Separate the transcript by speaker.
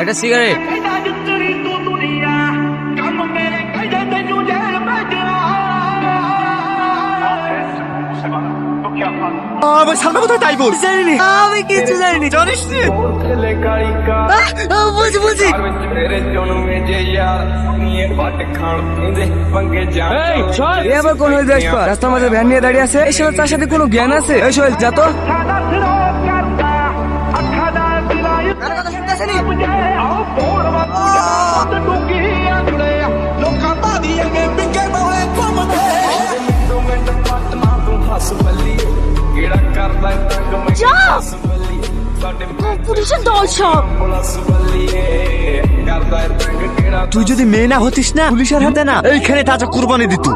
Speaker 1: একটা সিগারেট।
Speaker 2: আমার সামনে কোথায় তাইবুল?
Speaker 1: জানিনি, আমি কিছু জানিনি।
Speaker 2: জানিস নি?
Speaker 1: বুঝি এ আবার কোন রাস্তার মাঝে ভ্যান নিয়ে দাঁড়িয়ে আছে? এই সময় তার সাথে কোনো জ্ঞান আছে? এই সোহেল যা তো।
Speaker 3: পুলিশের দল সব।
Speaker 2: তুই যদি মেয়ে না হতিস না, পুলিশের হাতে না এইখানে তাজা কুরবানি দিত।